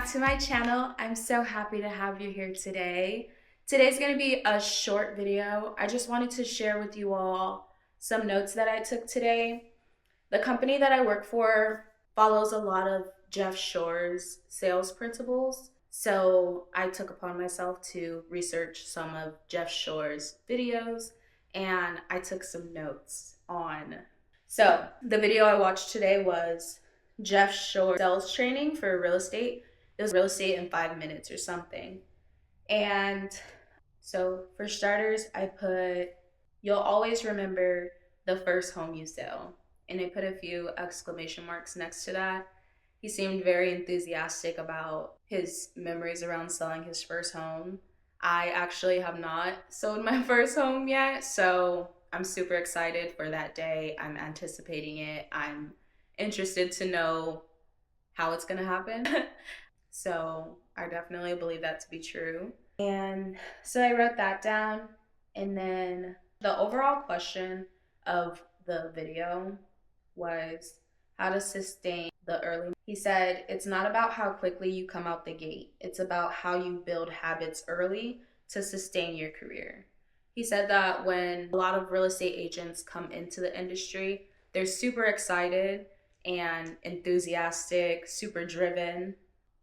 back to my channel. I'm so happy to have you here today. Today's going to be a short video. I just wanted to share with you all some notes that I took today. The company that I work for follows a lot of Jeff Shore's sales principles. So I took upon myself to research some of Jeff Shore's videos and I took some notes on. So the video I watched today was Jeff Shore sales training for real estate. It was real estate in 5 minutes or something. And so for starters, I put, you'll always remember the first home you sell. And I put a few exclamation marks next to that. He seemed very enthusiastic about his memories around selling his first home. I actually have not sold my first home yet, so I'm super excited for that day. I'm anticipating it. I'm interested to know how it's gonna happen. So I definitely believe that to be true. And so I wrote that down. And then the overall question of the video was how to sustain the early. He said, it's not about how quickly you come out the gate. It's about how you build habits early to sustain your career. He said that when a lot of real estate agents come into the industry, they're super excited and enthusiastic, super driven,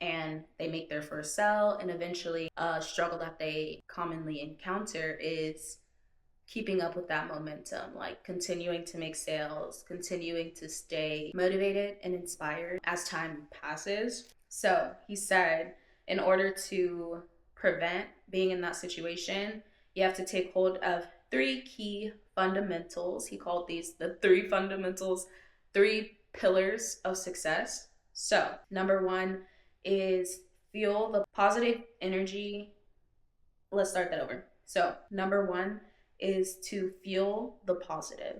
and they make their first sell. And eventually a struggle that they commonly encounter is keeping up with that momentum, like continuing to make sales, continuing to stay motivated and inspired as time passes. So he said, in order to prevent being in that situation, you have to take hold of 3 key fundamentals. He called these the 3 fundamentals, 3 pillars of success. So number 1 is fuel the positive energy. Let's start that over. So number 1 is to fuel the positive.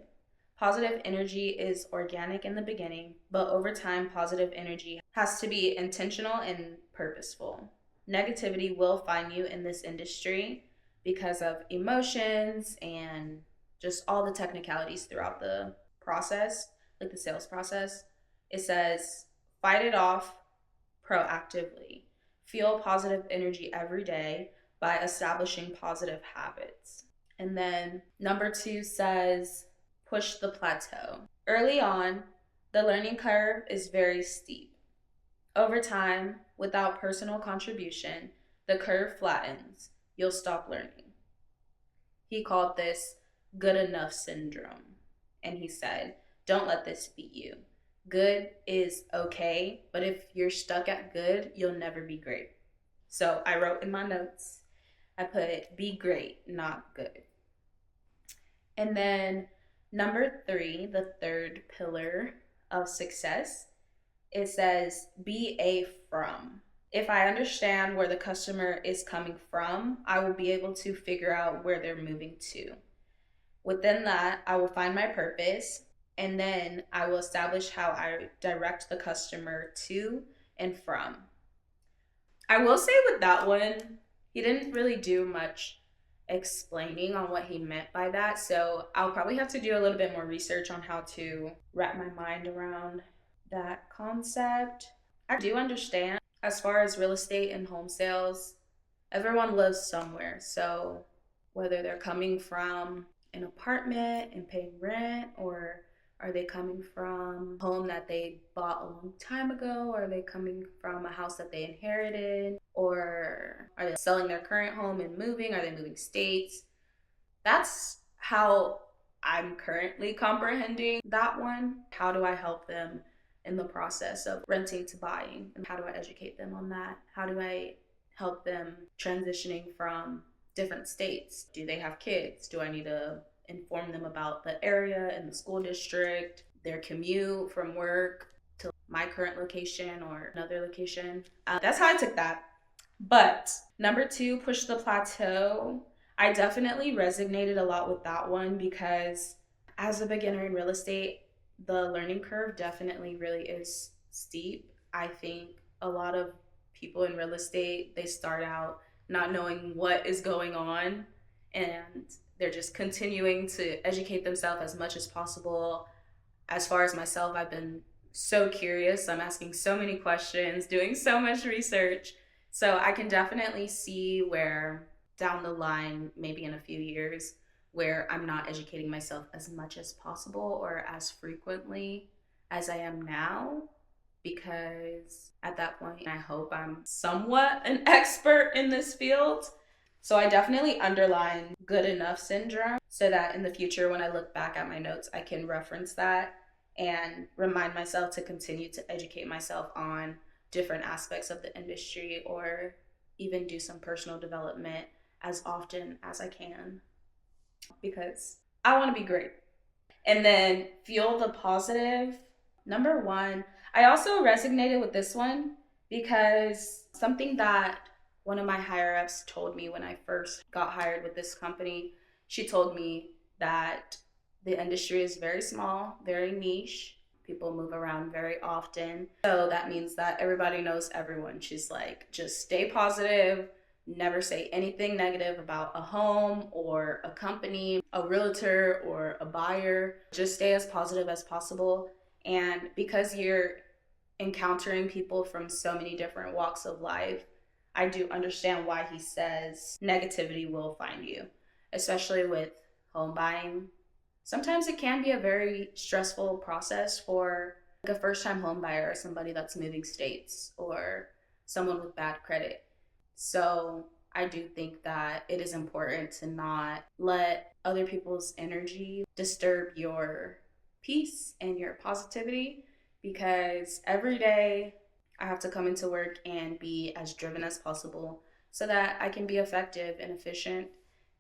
Positive energy is organic in the beginning, but over time, positive energy has to be intentional and purposeful. Negativity will find you in this industry because of emotions and just all the technicalities throughout the process, like the sales process. It says, fight it off proactively. Feel positive energy every day by establishing positive habits. And then number 2 says, push the plateau. Early on, the learning curve is very steep. Over time, without personal contribution, the curve flattens. You'll stop learning. He called this good enough syndrome. And he said, don't let this beat you. Good is okay, but if you're stuck at good, you'll never be great. So I wrote in my notes, I put be great, not good. And then number 3, the third pillar of success, it says be a from. If I understand where the customer is coming from, I will be able to figure out where they're moving to. Within that, I will find my purpose, and then I will establish how I direct the customer to and from. I will say with that one, he didn't really do much explaining on what he meant by that, so I'll probably have to do a little bit more research on how to wrap my mind around that concept. I do understand, as far as real estate and home sales, everyone lives somewhere, so whether they're coming from an apartment and paying rent, or are they coming from a home that they bought a long time ago? Or are they coming from a house that they inherited? Or are they selling their current home and moving? Are they moving states? That's how I'm currently comprehending that one. How do I help them in the process of renting to buying? And how do I educate them on that? How do I help them transitioning from different states? Do they have kids? Do I need to inform them about the area and the school district, their commute from work to my current location or another location? That's how I took that. But number 2, push the plateau. I definitely resonated a lot with that one because as a beginner in real estate, the learning curve definitely really is steep. I think a lot of people in real estate, they start out not knowing what is going on, and they're just continuing to educate themselves as much as possible. As far as myself, I've been so curious. I'm asking so many questions, doing so much research. So I can definitely see where down the line, maybe in a few years, where I'm not educating myself as much as possible or as frequently as I am now, because at that point, I hope I'm somewhat an expert in this field. So I definitely underline good enough syndrome so that in the future, when I look back at my notes, I can reference that and remind myself to continue to educate myself on different aspects of the industry, or even do some personal development as often as I can, because I want to be great. And then fuel the positive. Number one, I also resonated with this one because something that one of my higher ups told me when I first got hired with this company, she told me that the industry is very small, very niche. People move around very often. So that means that everybody knows everyone. She's like, just stay positive, never say anything negative about a home or a company, a realtor or a buyer. Just stay as positive as possible. And because you're encountering people from so many different walks of life, I do understand why he says negativity will find you, especially with home buying. Sometimes it can be a very stressful process for like a first-time home buyer or somebody that's moving states or someone with bad credit. So I do think that it is important to not let other people's energy disturb your peace and your positivity, because every day I have to come into work and be as driven as possible so that I can be effective and efficient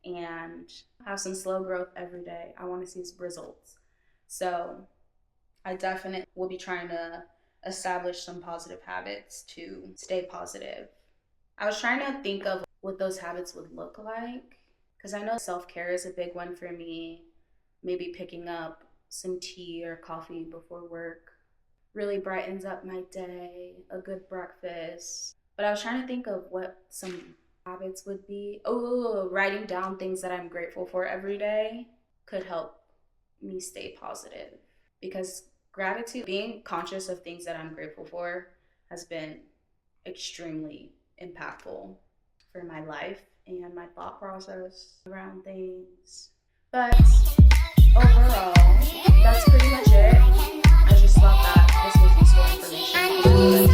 and have some slow growth every day. I want to see results. So I definitely will be trying to establish some positive habits to stay positive. I was trying to think of what those habits would look like, because I know self-care is a big one for me. Maybe picking up some tea or coffee before work really brightens up my day, a good breakfast. But I was trying to think of what some habits would be. Oh, writing down things that I'm grateful for every day could help me stay positive, because gratitude, being conscious of things that I'm grateful for, has been extremely impactful for my life and my thought process around things. But overall, that's pretty much it. I just thought that this was useful information.